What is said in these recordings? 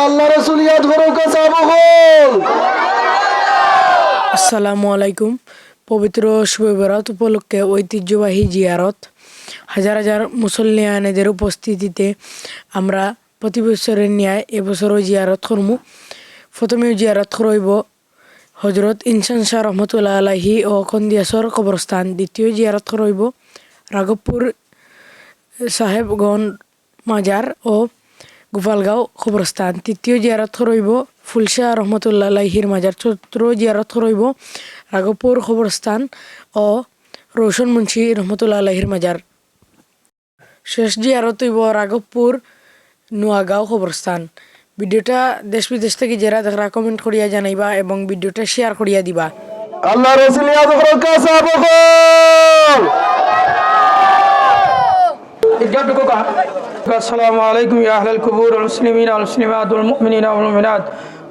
আল্লাহ রাসূল ইয়াদ করুক সাহাবগণ। আসসালামু আলাইকুম। পবিত্র শবে বরাত উপলক্ষে ঐতিহ্যবাহী জিয়ারত, হাজার হাজার মুসল্লিয়ানেদের উপস্থিতিতে আমরা প্রতি বছরের ন্যায় এবছরও জিয়ারত করমু। প্রথমে জিয়ারত করব হজরত ইনসান শাহ রহমতুল্লাহ আলাহি ও কন্দিয়াসর কবরস্থান। দ্বিতীয় জিয়ারত করব রাঘবপুর সাহেবগঞ্জ মাজার ও গোপালগাঁও কবরস্থান। তৃতীয় জিয়ারত করব ফুলশাহ রহমতুল্লাহ আলাইহির মাজার। চতুর্থ জিয়ারত করব রাঘবপুর কবরস্থান ও রৌশন মুন্সি রহমতুল্লাহ আলাইহির মাজার। শেষ জিয়ারত হইব রাঘবপুর নোয়াগাঁও কবরস্থান। ভিডিওটা দেশ বিদেশ থেকে যারা দেখরা কমেন্ট করিয়া জানাইবা এবং ভিডিওটা শেয়ার করিয়া দিবা। আল্লাহ রাসূল ইয়াদ করুক সাহাবগণ। السلام عليكم يا أهل القبور والمسلمين والمسلمات والمؤمنين والمؤمنات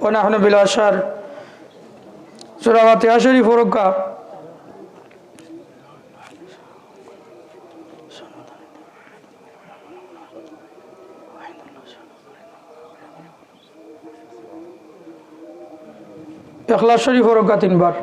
ونحن بالأشهر صلوات شريف وركع إخلاص شريف وركع 3 বার।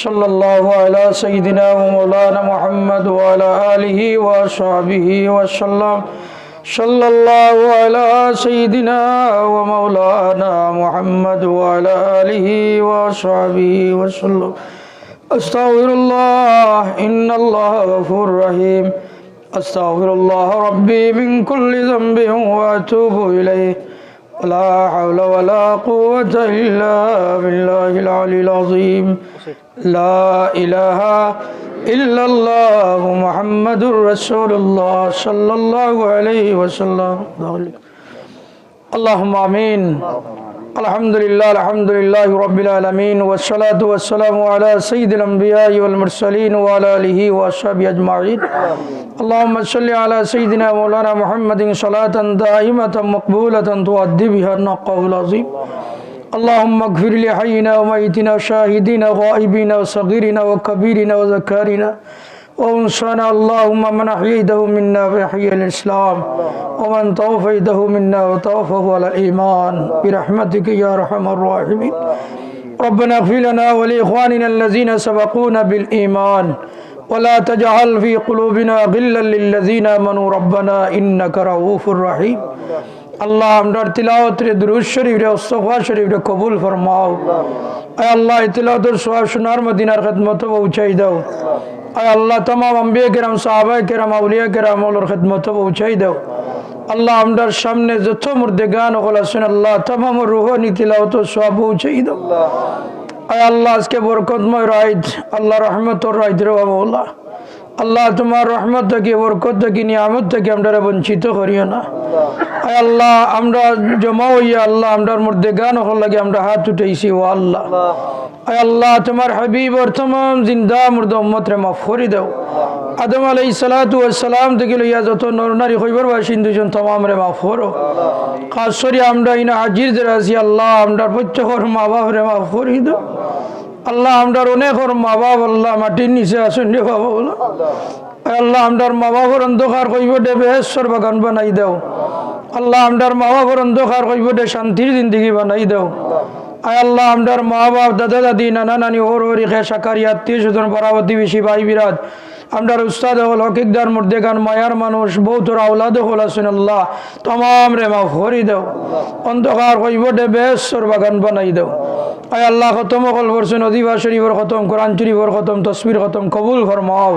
صلى الله على سيدنا ومولانا محمد وعلى آله وصحبه وسلم. صلى الله على سيدنا ومولانا محمد وعلى آله وصحبه وسلم. أستغفر الله إن الله غفور رحيم. أستغفر الله ربي من كل ذنب وأتوب إليه. ولا حول ولا قوة إلا بالله العلي العظيم. لا إله إلا الله محمد رسول الله صلى الله عليه وسلم. اللهم آمين. الحمد لله رب العالمين والصلاة والسلام على سيد الأنبياء والمرسلين وعلى آله وصحبه أجمعين. اللهم صل على سيدنا مولانا محمد صلاة دائمة مقبولة تؤدي بها النقاء العظيم. اللهم اغفر لحينا وميتنا وشاهدنا وغائبنا وصغيرنا وكبيرنا وذكارنا وانصرنا. اللهم من أحييته منا فأحيي الإسلام ومن توفيته منا وتوفه على الإيمان برحمتك يا أرحم الراحمين. ربنا اغفر لنا ولإخواننا الذين سبقونا بالإيمان ولا تجعل في قلوبنا غلا للذين آمنوا ربنا إنك رؤوف رحيم. আল্লাহ আমরার তিলাওয়াত রে দুরূদ শরীফ রে ইস্তিগফার শরীফ রে কবুল ফরমাও। আয় আল্লাহ তিলাওয়াতের সওয়াব সোনার মদিনার খিদমতে পৌঁছাই দাও। আয় আল্লাহ तमाम আম্বিয়া কেরাম সাহাবায়ে কেরাম আউলিয়া কেরাম ওর খিদমতে পৌঁছাই দাও। আল্লাহ আমরার সামনে যত মুর্দেগান হল আছেন আল্লাহ तमाम রূহানি তিলাওয়াতের সওয়াব পৌঁছাই দাও। আয় আল্লাহ আজকে বরকতময় রাত, আল্লাহ রহমতের রাত রে মাওলা। আল্লাহ তোমার রহমত থেকে বরকত থেকে নিয়ামত থেকে আমরা বঞ্চিত করিও না। আয় আল্লাহ আমরা জমা হইয়া আল্লাহ আমরার মধ্যে গান হল লাগে আমরা হাত উঠাইছি ও আল্লাহ। আয় আল্লাহ তোমার হাবিব আর तमाम জিন্দা মুর্দা উম্মত রে মাফ করে দাও। আদম আলাইহিস সালাতু ওয়াস সালাম থেকে লইয়া যত নর নারী হইবার বাসিন্দা জন तमाम রে মাফ করো। খাস করে আমরা ইনা হাজির যারা আছি আল্লাহ আমরা প্রত্যেকের মা বাপ রে মাফ করে দাও। আল্লাহ আমরার অনেক মা বাপ আল্লাহ মাটির নিচে আসেন রে বাবা। আল্লাহ আমরার মা বাবার অন্ধকার কইব দে বেহেশর বাগান বানাই দাও। আল্লাহ আমরার মা বাবার অন্ধকার কইব দে শান্তির জিন্দগি বানাই দাও। আয় আল্লাহ আমরার মা বাপ দাদা দাদি নানা নানি ওর ওরি খে সাকারি আত্মীয় স্বজন পাড়াবতী বেশি ভাই বিরাট আমরার উস্তাদ হল হকিকদার মুর্দেগান মায়ার মানুষ বহুতর আওলাদ হল আছেন আল্লাহ तमाम রে মাফ করে দাও। অন্ধকার কইব দে বেহেশর বাগান বানাই দাও। আয় আল্লাহ খতম কল করছেন অদিবা শরীফর খতম কোরআন শরীফর খতম তসবির খতম কবুল ফরমাও।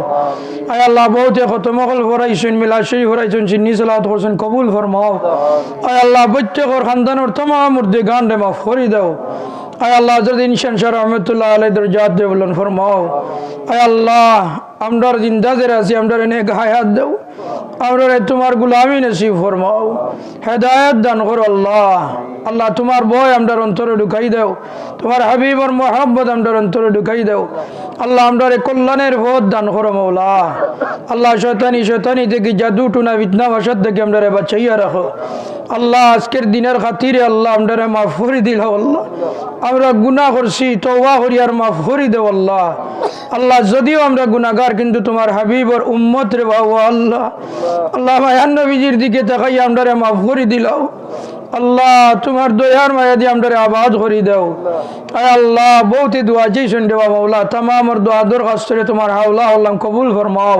আয় আল্লাহ বহুতে খতম কল ফরাইছেন মিলাদ শরীফ ফরাইছেন চিন্নি সালাত করছেন কবুল ফরমাও। আয় আল্লাহ প্রত্যেকর খানদানের तमाम মুর্দেগান রে মাফ করে দাও। আয় আল্লাহ হযরত ইনসান শাহ রহমাতুল্লাহ আলাইহি দরজাত দে বলন ফরমাও। আয় আল্লাহ আমরার জিন্দা যারা আছি আমরার নেক হায়াত দাও, আমরার তোমার গুলামি নসিব ফরমাও, হেদায়েত দান করো আল্লাহ। আল্লাহ তোমার ভয় আমরার অন্তরে ঢুকাই দাও, তোমার হাবিবর মোহাব্বত আমরার অন্তরে ঢুকাই দাও। আল্লাহ আমরার কল্যাণের পথ দান করো মৌলা। আল্লাহ শয়তানি থেকে জাদু টুনা বিতনা বাসার থেকে আমরারে বাঁচাইয়া রাখো আল্লাহ। আজকের দিনের খাতিরে আল্লাহ আমরারে মাফ করে দিল আল্লাহ। আমরা গুনাহ করছি, তওবা করি আর মাফ করে দেও আল্লাহ। আল্লাহ যদিও আমরা গুনাহগার কিন্তু তোমার হাবিবর উম্মত রে বাবা আল্লাহ। আল্লাহ মায়ান নবীজির দিকে তাকাই আমরারে মাফ করে দিলাও আল্লাহ। তোমার দয়ার মায়া দিয়ে আমরারে আবাদ করে দাও আয় আল্লাহ। বহুত দোয়া চাইছেন দেওয়া মাওলা, তামামর দোয়া দরখাস্ত করে তোমার হাওলা আল্লাহ কবুল ফরমাও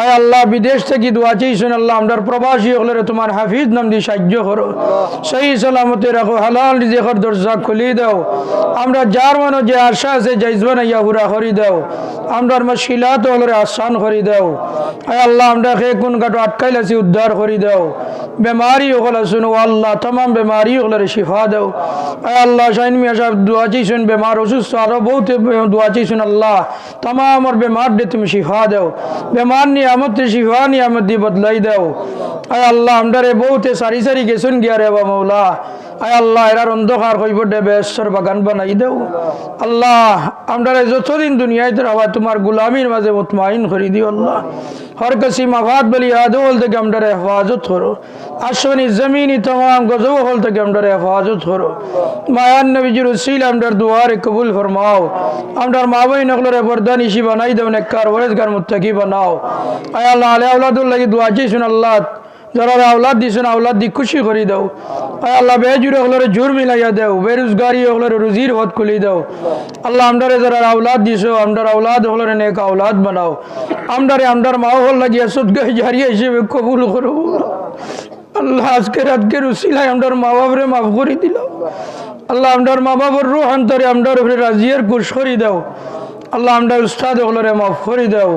আয় আল্লাহ। বিদেশ থেকে দোয়া চাইছেন আল্লাহ, আমরার প্রবাসী হলে তোমার হাফিজ নাম দিয়ে সাহায্য করো, সহি সালামতে রাখো, হালাল রিজিকের দরজা খুলে দাও। আমরা যার মনে যে আশা আছে যাইজবান ইয়া পুরা করে দাও, আমরার মুশকিলাত হলে আসান করে দাও আয় আল্লাহ। আমরা খে কোন কাটো আটকাইল আছি উদ্ধার করে দাও, বেমারি হলে শুনো আল্লাহ, तमाम बीमारी शिफा दो अल्लाह। शाइन मियाँ साहब दुआ चाहिए बीमार असुस्थ आरो बहुत दुआ चाहिए अल्लाह। तमाम और बीमार दे तुम शिफा दो, बीमार नियामत शिफा नियामत दी बदलाई दो अल्लाह। हमरे बहुत सारी सारी गेसन गया रे मौला आय अल्लाह। एरार अंधकार कईब दे बेसर बागान बनाई दो अल्लाह। हमरे जो दिन दुनिया रहा तुम्हार गुलामीर माजे मुतमाइन करी दियो अल्लाह। हर किस्म आफात बली आदोल तक हमरे हिफाजत करो, आसमानी ज़मीनी तमाम गज़ब होल तक हमरे हिफाजत करो। मायान नबीजी रसूल हमरे दुआर कबूल फरमाओ। हमरे मावई नकलरे बरदानिशी बनाई दो, नेककार वरदगार मुत्तकी बनाओ आय अल्लाह। अले औलादुल्लाह की दुआ चाहिए अल्लाह, जरा औलाद दिसन औलाद दी खुशी करी दो आय अल्लाह। बेजुरे होलरे जुर मिलाइया दो, बेरोजगारी होलरे रुजीर होत खुली दो अल्लाह। हमरे जरा औलाद दिसो, हमरे औलाद होलरे नेक औलाद बनाओ। हमरे माओ होल लगी सदका जारिया हिसेबे कबूल करो अल्लाह। आज के रात के रुसिलाय हमरे माँ बाप रे माफ करी दिलो अल्लाह। हमरे माँ बापर रूह अंतरे हमरे राजियर खुश करी दो अल्लाह। हमरे उस्ताद होलरे माफ करी दो।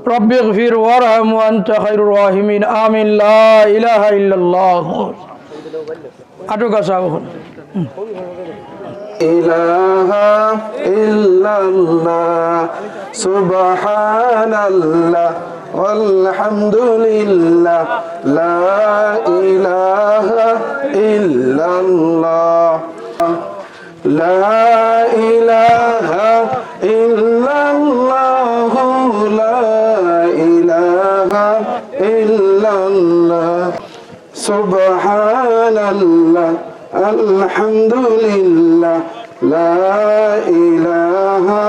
रब्बि इग़फिर वरहम व अंत खैरुर राहिमीन आमीन। ला इलाहा इल्लल्लाह। आटो का साहब इलाहा इल्लल्लाह सुबहानल्लाह वल्हम्दुलिल्लाह ला इलाहा इल्लल्लाह ला इलाहा इल्लल्लाह ला इलाहा इल्लल्लाह सुबहानल्लाह अल्हम्दुलिल्लाह ला इलाहा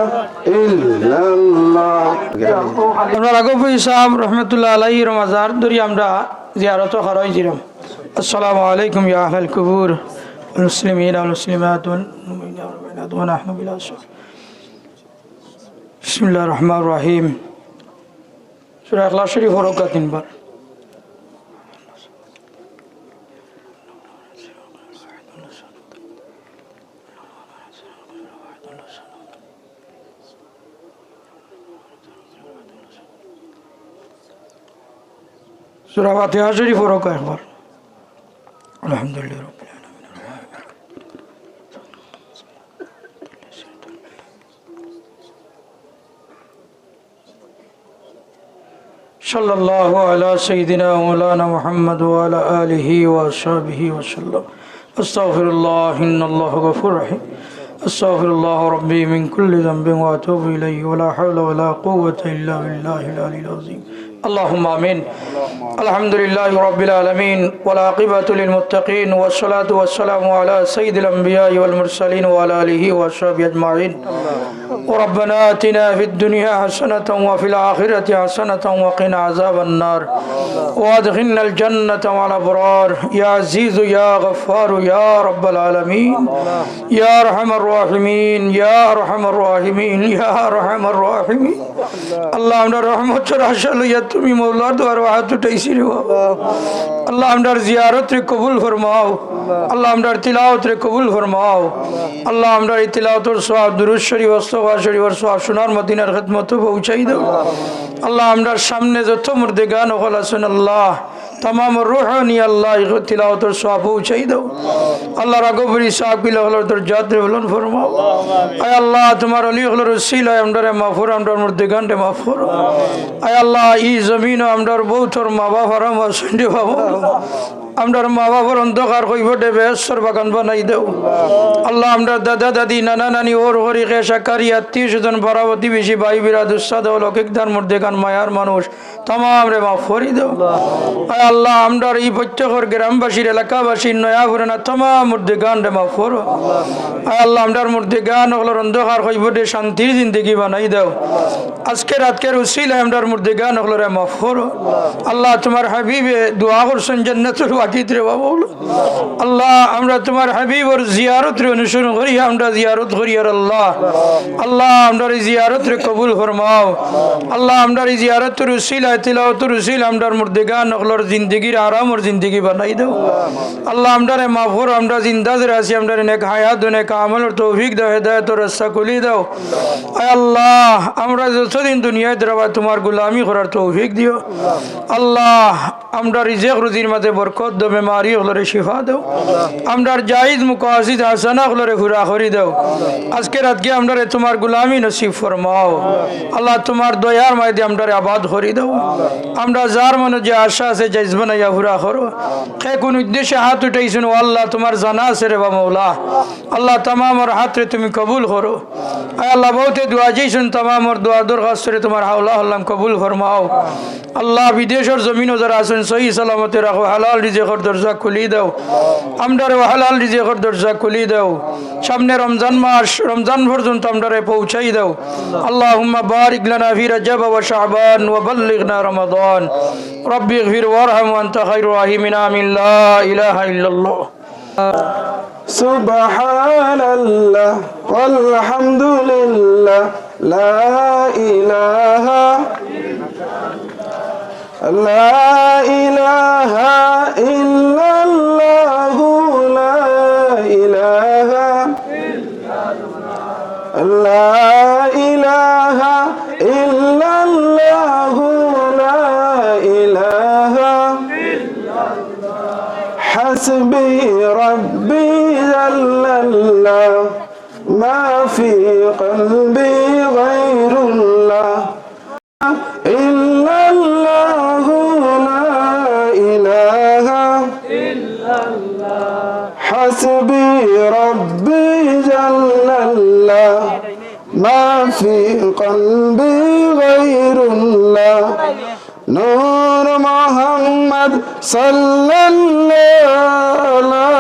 इल्लल्लाह। আমরা রাগবী সাহেব রহমতুল্লাহ আলাইহির মাজার ধরি আমরা জিয়ারত করাইছিলাম। আসসালামু আলাইকুম ইয়া আহলাল কুবুর ওয়াল মুসলিমিন ওয়াল মুসলিমাত ওয়াল মুমিনিন ওয়াল মুমিনাত ওয়া নাহনু বিল আশর। বিসমিল্লাহির রহমানির রহিম। সূরা ইখলাস শরীফ হরকা তিনবার। सूरा फातिहा शरीफ और का एक बार। अल्हम्दुलिल्लाह रब्बिल आलमीन सल्लल्लाहु अला सय्यिदिना मौलाना मुहम्मद व अला आलिहि व अस्हाबिहि व सल्लम। अस्तगफिरुल्लाह इन्नल्लाह गफूरुर रहीम। अस्तगफिरुल्लाह रब्बी मिन कुल्लि ज़ंबिन व अतूबु इलैहि व ला हौला व ला कुव्वता इल्ला बिल्लाहिल अलिय्यिल अज़ीम। اللهم آمين। الحمد لله رب العالمين والعاقبة للمتقين والصلاة والسلام على سيد الأنبياء والمرسلين وعلى آله وصحبه أجمعين. وربنا آتنا في الدنيا حسنة وفي الآخرة حسنة وقنا عذاب النار وادخلنا الجنة مع الأبرار يا عزيز يا غفار يا رب العالمين يا أرحم الراحمين يا أرحم الراحمين يا أرحم الراحمين। اللهم رحمت رحشل তুমি মৌলার দ্বারা হাত উঠাইছি রে বাবা। আল্লাহ আমরার জিয়ারত রে কবুল ফরমাও আল্লাহ। আমরার তিলাওয়াত রে কবুল ফরমাও আল্লাহ। আমরার এই তিলাওয়াতের সওয়াব দুরূদ শরীফ ইস্তিগফার শরীফের সওয়াব সোনার মদিনার খিদমতে পৌঁছাই দাও আল্লাহ। আমরার সামনে যত মুর্দেগান হল আছেন আল্লাহ तमाम रूहानी अल्लाह तिलावत और सवाब पहुँचाई दो अल्लाह रगोबरी साहब की लहलर दर्जात बुलंद फरमाओ आय अल्लाह तुम्हारे अली हलर वसीला हमदरे माफूर हमदर मुर्दगान दे माफूर आय अल्लाह ई ज़मीन हमदर बहुत और माँ बाप हरम वसंडी बाबू हमदर माँ बाप और अंधकार कोई बड़े बेहसर बगन बनाई दो अल्लाह हमदर दादा दादी नाना नानी और गरी के शकारी अत्ती शुदन बरावती बिशी भाई बिराद उस्ताद और लौकिक दान मुर्दगान मायार मानुष तमाम रे माफूरी दो आय अल्लाह हमदर ई बच्चे और ग्रामवासी এলাকাবাসী নয়া পুরানা तमाम मुर्दगान रे माफूर आय अल्लाह हमदर मुर्दगान और अंधकार कोई बड़े शांति जिंदगी बनाई दो আজকে রাতের উসিলা हमदर मुर्दगान और माफूर अल्लाह तुम्हारे हबीबे दुआ করছেন জান্নাতুল ওয়াকিদ রে বাবা আল্লাহ আমরা তোমার হাবিব और জিয়ারত রে অনুসরণ করি আমরা জিয়ারত করি আর আল্লাহ আল্লাহ আমরা জিয়ারত রে কবুল ফরমাও আল্লাহ আমরা জিয়ারত রে উসিলা তিলাওয়াত রে উসিলা हमदर मुर्दगान और जिंदगी आराम और जिंदगी बनाई दो अल्लाह আমরা মাফুর আমরা জিন্দা রাখি আমরা নেক হায়াত নেক আমল और तौफीक दो हिदायत और रास्ता खुली दो आय अल्लाह আমরা যতদিন দুনিয়ায় রবা তোমার গোলামি করার তৌফিক দিও আল্লাহ আমরা রিজিক রুজির মধ্যে বরকত দাও बीमारी ওগুলোরে শিফা দাও আমরা জায়েজ মুকাসিদ হাসানা ওগুলোরে পুরা করে দাও আজকে রাতে আমরা তোমার গোলামি নসিব ফরমাও আল্লাহ তোমার দয়ার মাধ্যমে আমরা আবাদ করে দাও আমরা যার মনে যে আশা আছে জাযবা না পুরা করো কে কোন উদ্দেশ্যে হাত উঠাইছেন আল্লাহ তোমার জানা আছে রে বা মওলা আল্লাহ तमाम और हाथ रे तुम कबूल करो आय अल्लाह बहुत दुआ जैसन तमाम और दुआ दरखास्त रे तुम्हारा हौला हल्लाम कबूल फरमाओ अल्लाह विदेश और जमीन जरा आसन सही सलामत रखो हलाल रिज़्क़ और दरजा खुली दो আমদারে হালাল রিজিকের দরজা খুলি দাও সামনে রমজান মাস রমজান পর্যন্ত আমদারে পৌঁছাই দাও আল্লাহুম্মা বারিক লানা ফি রজব ওয়া শাবান ওয়া বাল্লিগনা রমাদান রব্বি ইগফির ওয়ারহাম ওয়া আনতা খায়রুর রাহিমিন আমিন লা ইলাহা ইল্লাল্লাহ سبحان الله والحمد لله لا إله إلا الله لا إله إلا الله لا إله حسبي ربي جل الله ما في قلبي غير الله إلا الله لا إله إلا الله حسبي ربي جل الله ما في قلبي غير الله نور محمد صلى الله لا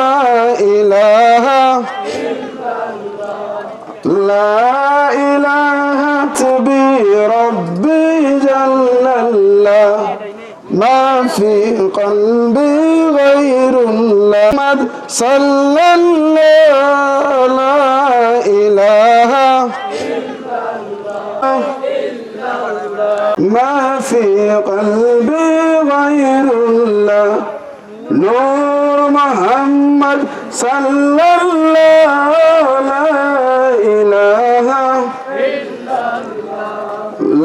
إله لا إله تبي ربي جل الله ما في قلبي غير الله محمد صلى الله لا إله ما في قلبي غير الله نور محمد صلى الله لا إله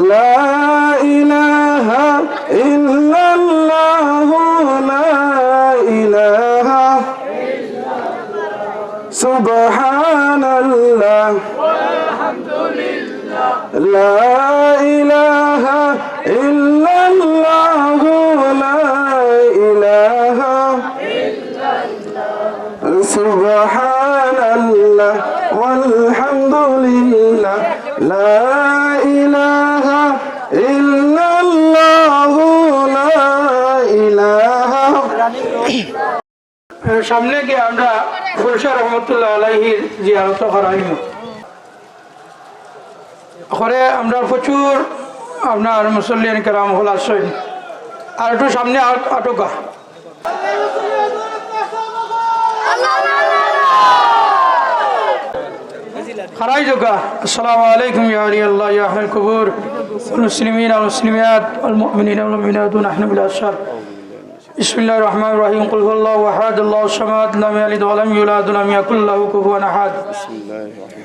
لا إله إلا الله لا إله سبحان الله والحمد لله لا إله إلا الله لا إله سبحان الله والحمد لله لا إله إلا الله لا إله সামনে গিয়ে আমরা ফুলশা রহমতুল্লাহ আলাইহির জিয়ারত করাইব করে আমরা প্রচুর আপনার মুসল্লিয়ান কেরাম হল আসেন আর একটু সামনে আটকা خراج کا السلام علیکم یا علی اللہ یا اہل القبور المسلمین والمسلمات والمؤمنین والمؤمنات ونحن بالاشهر بسم الله الرحمن الرحيم قل هو الله احد الله الصمد لم يلد ولم يولد ولم يكن له كفوا احد بسم الله الرحمن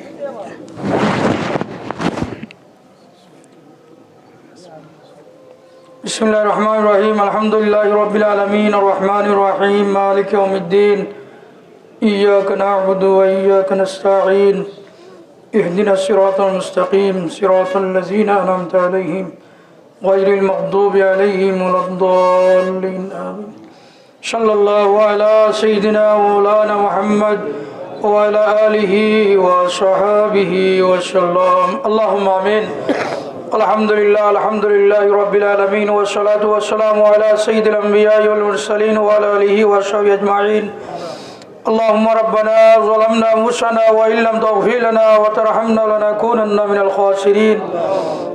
بسم الله الرحمن الرحيم الحمد لله رب العالمين الرحمن الرحيم مالك يوم الدين إياك نعبد وإياك نستعين اهدنا الصراط المستقيم صراط الذين أنعمت عليهم غير المغضوب عليهم ولا الضالين آمين صلى الله على سيدنا مولانا محمد وعلى آله وصحابه وسلم اللهم آمين الحمد لله رب العالمين والصلاة والسلام على سيد الأنبياء والمرسلين وعلى آله وصحبه أجمعين اللهم ربنا ظلمنا أنفسنا وإن لم تغفر لنا وترحمنا لنكونن من الخاسرين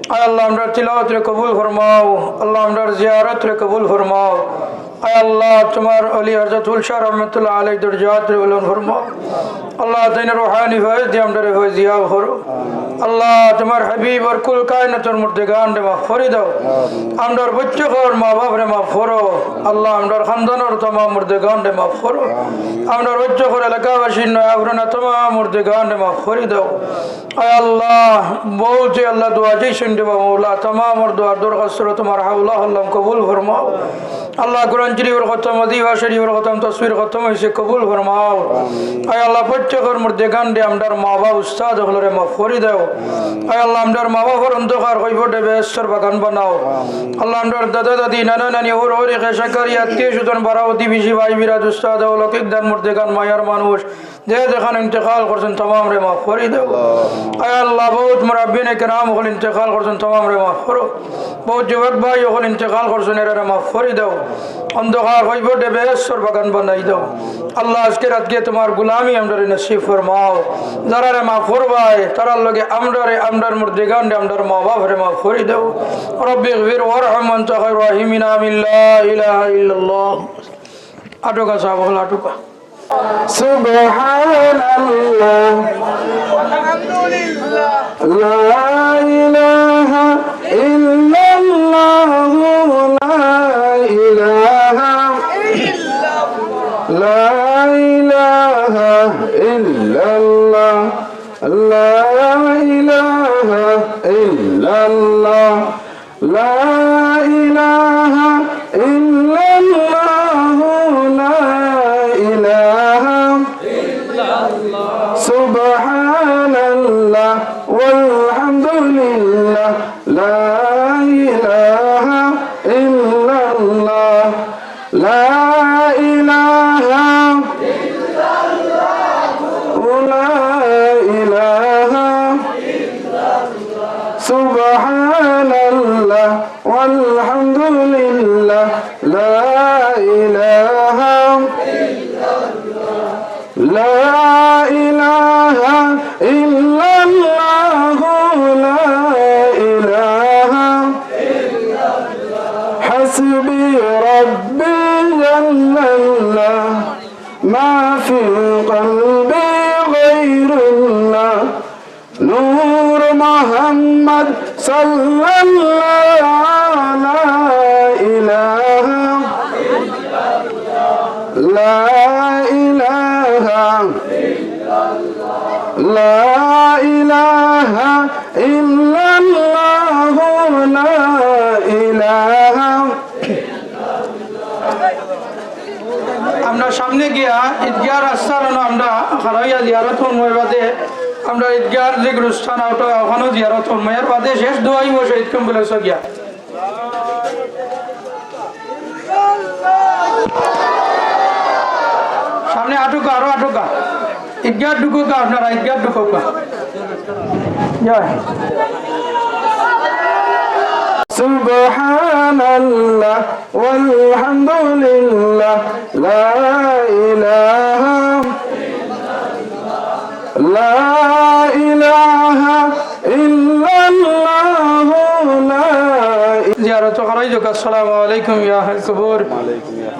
اے اللہ ہمارا تلاوت قبول فرماؤ اللہ ہمارا زیارت قبول فرماؤ اے اللہ تمہار علی حضرت الشاہ رحمۃ اللہ علیہ درجات بلند فرماؤ اللہ تین روحانی فیض دی ہمارے فیض یاب کرو اللہ تمہار حبیب اور کل کائنات اور مردگان دے مغفرت دو ہمارے بچوں اور ماں باپ نے مغفر کرو اللہ ہمارے خاندان اور تمام مردگان دے مغفر کرو ہمارے بچوں اور علاقہ وشین ابرنا تمام مردگان دے مغفرت دو اے اللہ بہت سے اللہ دعا جیسن دے مولا تمام اور دعا درخواست کرو تمہارا حول اللہ قبول فرماؤ اللہ قرآن شریف اور ختم مدیحہ شریف اور ختم تصویر ختم اسے قبول فرماؤ اے اللہ بچوں اور مردگان دے ہمارے ماں باپ استاد اور مغفرت دو اے اللہ ہمارے ماں باپ اور انتخاب کوئی بڑے بہتر بگان بناؤ اللہ ہمارے دادا دادی نانا نانی اور خیشکاری اتیش دن براوتی بیشی بھائی بیراد استاد لوکک دن مردگان مایار مانوش دے دخان انتقال کرسن تمام رے مغفرت دو اے اللہ بہت مربین کرام خل انتقال کرسن تمام رے مغفرت بہت جوک بھائی خل انتقال کرسن رے مغفرت دو انتخاب کوئی بڑے بہتر بگان بنائی دو اللہ اس کے رات کے تمہار غلامی ہمارے نصیب فرماؤ ذرا رے مغفر بھائی ترا لوگ امدر مردگان دے امدر ماں باپ رے مغفرت دو رب اغفر وارحم انت خیر الراحمین آمین لا الہ الا اللہ آٹو کا صاحب اللہ آٹو کا سبحان الله الحمد لله لا إله إلا الله لا إله لا إله إلا الله لا إله إلا الله لا إله إلا الله لا إله سبحان الله والحمد لله لا إله إلا الله لا إله إلا الله لا إله سبحان الله والحمد لله لا إله لا إله إلا الله لا إله حسبي ربي جل الله ما في قلبي غير الله نور محمد صلى الله على إله لا إله لا إله إلا الله لا إله আমরা সামনে গিয়া ঈদগাহ রাস্তার আমরা খারাইয়া জিয়ারত হই বাদে আমরা ঈদগাহর যে গুরুস্থান ওটা ওখানেও জিয়ারত হই বাদে শেষ দোয়াই বসে ঈদ কমপ্লেক্স গিয়া সামনে আটুকা আরো আটুকা ঈদগাহ ঢুকুকা আপনারা ঈদগাহ ঢুকুকা জয় سبحان الله والحمد لله لا إله لا إله إلا الله لا زيارة خريجك السلام عليكم يا أهل القبور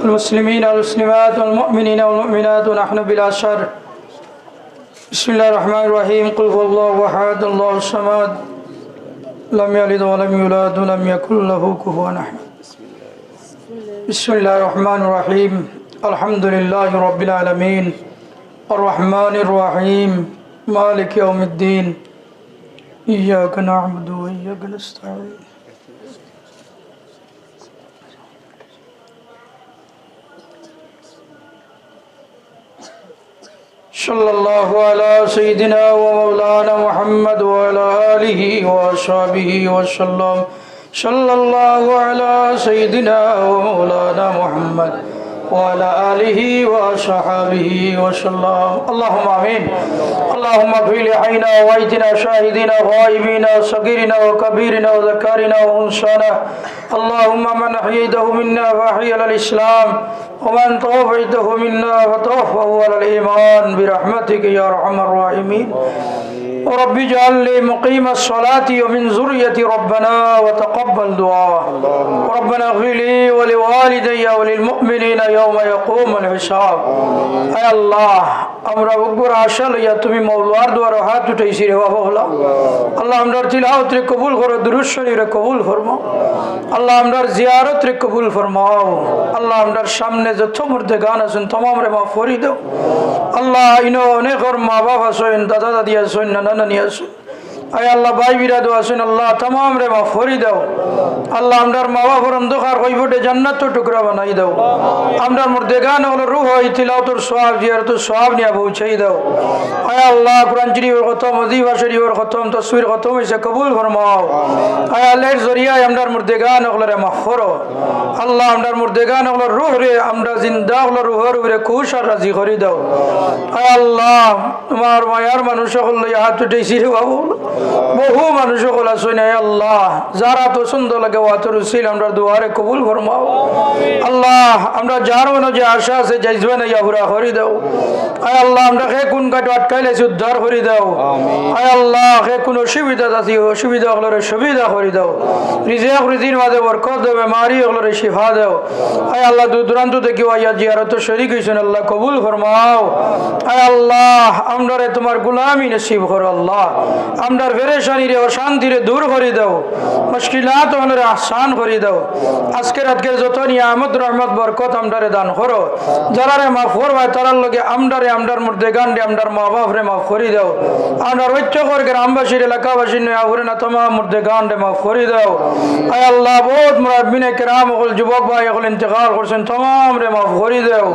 المسلمين والمسلمات والمؤمنين والمؤمنات ونحن بالأشهر بسم الله الرحمن الرحيم قل هو الله أحد الله الصمد لم يلد ولم يولد ولم يكن له كفوا أحد بسم الله الرحمن الرحيم الحمد لله رب العالمين الرحمن الرحيم مالك يوم الدين إياك نعبد وإياك نستعين सल्लल्लाहु अला सय्यिदिना व मौलाना मुहम्मद व अला आलिहि व अस्हाबिहि व सल्लम सल्लल्लाहु अला सय्यिदिना व मौलाना मुहम्मद وعلى آله وصحبه وسلم اللهم آمين اللهم اغفر لحينا وميتنا شاهدنا غائبنا صغيرنا وكبيرنا وذكرنا وأنثانا اللهم من أحييته منا فأحيي على الإسلام ومن توفيته منا فتوفه على الإيمان برحمتك يا أرحم الراحمين ورب اجعل لي مقيم الصلاة ومن ذريتي ربنا وتقبل دعاء ربنا اغفر لي ولوالدي وللمؤمنين يوم يقوم الحساب اے اللہ আমরা উপর আশা লইয়া তুমি মওলার দ্বারা হাত উঠাইছি রে বাবা আল্লাহ আমরার তিলাওয়াত রে কবুল করো দুরূদ শরীফ রে কবুল ফরমাও আল্লাহ আমরার জিয়ারত রে কবুল ফরমাও আল্লাহ আমরার সামনে যত মুর্দেগান আছেন तमाम রে মাফ করে দাও আল্লাহ ইনো অনেক মা বাবা আছেন দাদা দাদি আছেন নানা নানি আছেন আয় আল্লাহ ভাই বিরাদু আছেন আল্লাহ तमाम রে মাফ করে দাও আল্লাহ আমরার মা বাবার অন্ধকার কইবটে জান্নাত টুকরা বানাই দাও আমরার মুর্দেগান হলো রূহ এই তিলাওয়াতের সওয়াব জিয়ারতের সওয়াব নিয়ে পৌঁছাই দাও আয় আল্লাহ কুরআন শরীফের খতম ওয়াজিফা শরীফের খতম তাসবির খতম এসে কবুল ফরমাও আয় আল্লাহর জরিয়ায় আমরার মুর্দেগান হলো মাফ করো আল্লাহ আমরার মুর্দেগান হলো রূহ রে আমরা জিন্দা হলো রূহের উপরে খুশ আর রাজি করে দাও আয় আল্লাহ তোমার মায়ার মানুষ হলো হাত উঠাইছি রে বাবু বহু মানুষ হল আসেন আল্লাহ যারা তো সুন্দর লাগে ওয়াতর উসিল আমরা দুয়ারে কবুল ফরমাও আল্লাহ আমরা যার মনে যে আশা আছে যাইজবে না ইয়াহুরা করে দাও আয় আল্লাহ আমরা হে কোন কাট আটকাইলে উদ্ধার করে দাও আয় আল্লাহ হে কোন অসুবিধা আছে অসুবিধা হলে সুবিধা করে দাও রিজিক রিজির মাঝে বরকত দেবে মারি হলে শিফা দাও আয় আল্লাহ দূর দূরান্ত থেকে আয়া জিয়ারত শরীক হইছেন আল্লাহ কবুল ফরমাও আয় আল্লাহ আমরা তোমার গোলামি নসিব করো আল্লাহ আমরা পেরেশানি রে অশান্তি রে দূর করে দাও মুশকিলাত হলে আসান করে দাও আজকের আজকের যত নিয়ামত রহমত বরকত আমরারে দান করো যারা রে মাফ করবা তারার লগে আমরারে আমরার মুর্দেগান রে আমরার মা বাপ রে মাফ করে দাও আমরা ঐচ্য করে গ্রামবাসীর এলাকাবাসীর নয় আহুরে না তমাম মুর্দেগান রে মাফ করে দাও আয় আল্লাহ বহুত মুরাব্বিনে কেরাম হল যুবক ভাই হল ইন্তেকাল করছেন তমাম রে মাফ করে দাও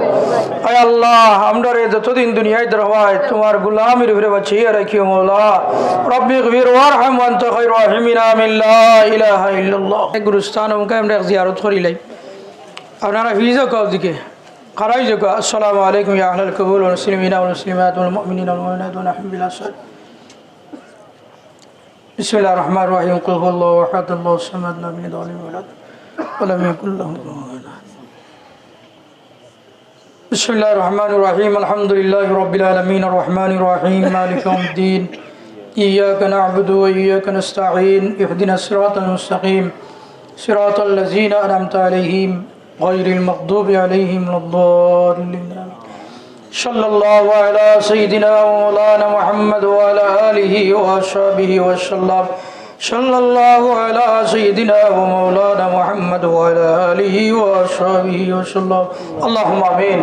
আয় আল্লাহ আমরারে যতদিন দুনিয়ায় রহবায় তোমার গোলামির উপরে বাঁচিয়ে রাখিও মওলা রব্বি গফির ওয়ারহাম ওয়া আনতা খায়রুর রাহিমিন আমিন লা ইলাহা ইল্লাল্লাহ গুরুস্তান ওকে আমরা জিয়ারত করিলাই আপনারা ভিজো কাউ দিকে খারাই যে আসসালামু আলাইকুম ইয়া আহলাল কবুল ওয়াল মুসলিমিনা ওয়াল মুসলিমাত ওয়াল মুমিনিনা ওয়াল মুমিনাত ওয়া নাহমিল আসাদ বিসমিল্লাহির রহমানির রহিম কুল হুয়াল্লাহু আহাদ আল্লাহুস সামাদ লাম ইয়ালিদ ওয়া লাম ইউলাদ ওয়া লাম ইয়াকুল লাহু কুফুওয়ান আহাদ বিসমিল্লাহির রহমানির রহিম আলহামদুলিল্লাহি রাব্বিল আলামিন আর রহমানির রহিম মালিকি ইয়াউমিদ্দিন إياك نعبد وإياك نستعين اهدنا الصراط المستقيم صراط الذين أنعمت عليهم غير المغضوب عليهم ولا الضالين صلى الله على سيدنا ومولانا محمد وعلى آله وصحبه وسلم صلى الله على سيدنا ومولانا محمد وعلى آله وصحبه وسلم اللهم آمين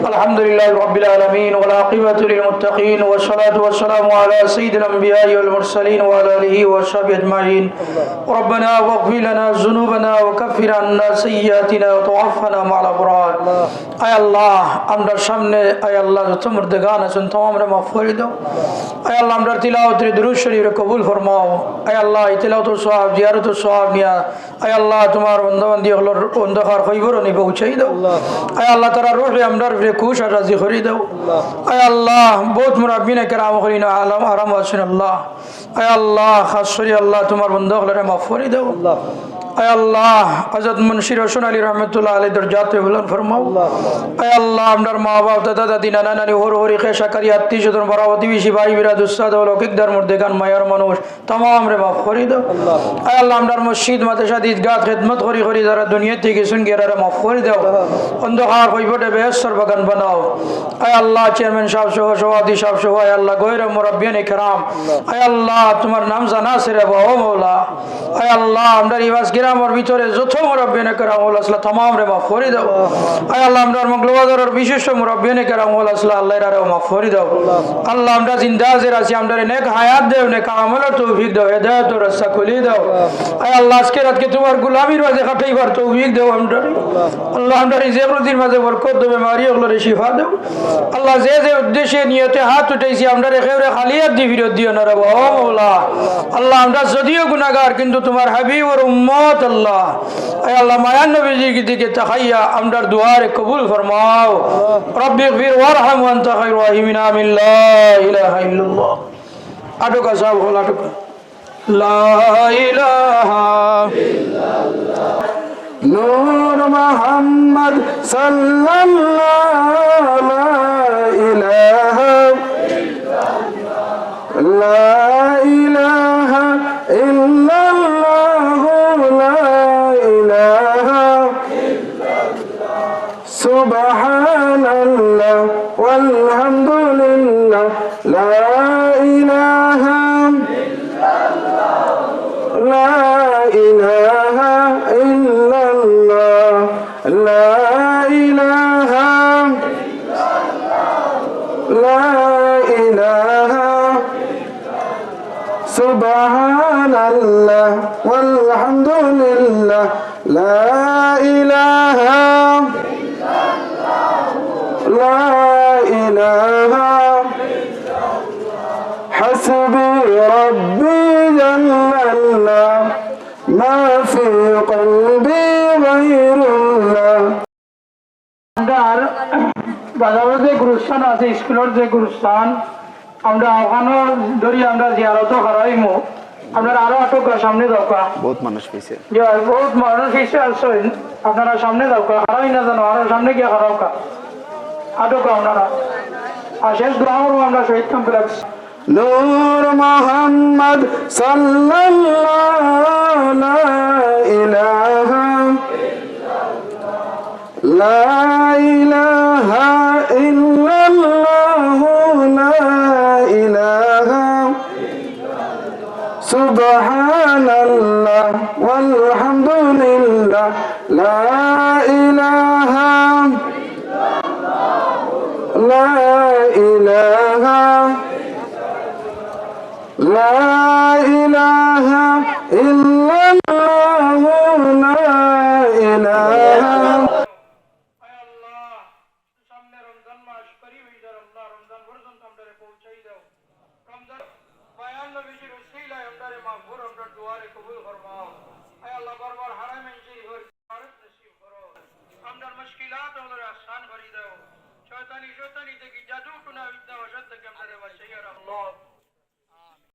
الحمد لله رب العالمين والعاقبة للمتقين والصلاة والسلام على سيد الأنبياء والمرسلين وعلى آله وصحبه أجمعين ربنا واغفر لنا ذنوبنا وكفر عنا سيئاتنا وتوفنا مع الأبرار أي الله أمر সামনে أي الله তোমার দেগান আছেন तमाम রে মাফ করে দাও أي الله আমরা তিলাওয়াত রে দুরূদ শরীফ রে কবুল ফরমাও أي আল্লাহ তিলাওয়াতুর সওয়াব জিয়ারতুর সওয়াব নিয়া আয় আল্লাহ তোমার বন্দাবান্দি হলো অন্ধকার খবর নি পৌঁছাই দাও আয় আল্লাহ তারা রোহে আমরার রে খুশ আর রাজি করে দাও আয় আল্লাহ বহুত মুরাব্বিনে কেরাম করিনা আলম আরাম আছেন আল্লাহ আয় আল্লাহ খাস করে আল্লাহ তোমার বন্দা হলো মাফ করে দাও আল্লাহ আয় আল্লাহ হযরত মুন্সির হোসেন আলী রহমাতুল্লাহ আলাইহি দরজাতে বুলন্দ ফরমাও আয় আল্লাহ আমরার মা বাবা দাদা দাদি নানা নানি ওর ওর খেশা করি আত্মীয় স্বজন বরাবতি বিশি ভাই বিরাদ উস্তাদ ও লৌকিক ধর্মের দেগান মায়ার মানুষ तमाम রে মাফ করে দাও আয় আল্লাহ আমরার মসজিদ মাদ্রাসা ঈদগাহ খিদমত করি করি যারা দুনিয়া থেকে শুন গিয়ে রে মাফ করে দাও অন্ধকার কইবটে বেহেশতের বাগান বানাও আয় আল্লাহ চেয়ারম্যান সাহেব সহ সভাপতি সাহেব সহ আয় আল্লাহ গয়রে মুরাব্বিয়ান کرام আয় আল্লাহ তোমার নাম জানা আছে রে বাবা মাওলা আয় আল্লাহ আমরা রিওয়াজ কিরামের ভিতরে যত মুরব্বিয়ানে কেরাম হল আসলা तमाम রে মাফ করে দাও আয় আল্লাহ আমরার মগলবাজারের বিশেষ মুরব্বিয়ানে কেরাম হল আসলা আল্লাহ রে মাফ করে দাও আল্লাহ আমরা জিন্দা হাজির আছি আমরারে নেক হায়াত দেও নেক আমলের তৌফিক দাও হেদায়েত ও রাস্তা খুলে দাও আয় আল্লাহ আজকে রাতকে তোমার গোলামির মাঝে কাটাইবার তৌফিক দাও আমরারে আল্লাহ আমরারে যে রুজির মাঝে বরকত দেবে মারি ওগুলোরে শিফা দাও আল্লাহ যে যে উদ্দেশ্যে নিয়তে হাত উঠাইছি আমরারে খেউরে খালি হাত দিয়ে ফিরত দিও না রে ও মাওলা আল্লাহ আমরা যদিও গুনাহগার কিন্তু তোমার হাবিব और उम्मत अल्लाह ऐ अल्लाह माया नबी जी की दिखे तखैया हमदर दुआ रे कबूल फरमाओ रब्बि इग़फिर वरहम व अंत खैरुर राहिमीन आमीन ला इलाहा इल्लल्लाह आटो का साहब हो आटो का ला इलाहा इल्लल्लाह नूर मोहम्मद सल्लल्लाहु ला इलाहा इल्लल्लाह ला इलाहा इल्लल्लाह ला इलाहा इल्लल्लाह सुबहानल्लाह वल्हम्दुलिल्लाह ला इलाहा इल्लल्लाह ला इलाहा इल्लल्लाह ला इलाहा ला इलाहा सुबहानल्लाह वल्हम्दुलिल्लाह ला इलाहा ला इलाहा हस्बी रब्बी जल्लल्लाह मा फी क़ल्बी गैरुल्लाह আমরার বাজারে যে গুরুস্থান আছে স্কুলের যে গুরুস্থান আমরা ওখানে ধরি আমরা জিয়ারত করাইমু আপনারা আরো আটকা সামনে দরকার বহুত মানুষ পেয়েছে বহুত মানুষ এসে আসছেন আপনারা সামনে দরকার হারাই না জানো আরো সামনে গিয়ে হারাওকা আটকা আপনারা আর শেষ গ্রামও আমরা শহীদ কমপ্লেক্স नूर मोहम्मद सल्लल्लाहु ला इलाहा ला इलाहा इल्लल्लाह ला इलाहा सुबहानल्लाह वल्हम्दुलिल्लाह ला इलाहा ला इलाहा لا إله إلا الله لا إله সামনে রমজান মাস করিব ইদার আল্লাহ রমজান পর্যন্ত আমরারে পৌঁছাই দাও রমজান বায়ান নবীজির উসিলায় আমরারে মাগফুর আমরার দুয়ারে কবুল ফরমাও আয় আল্লাহ বারবার হারামাইন শরীফের জিয়ারত নসিব করো আমরার মুশকিলাত আমরারে আসান করে দাও শয়তানি থেকে জাদু টুনা বিদ্যা ওষুধ থেকে আমরারে বাঁচাইয়া রাখো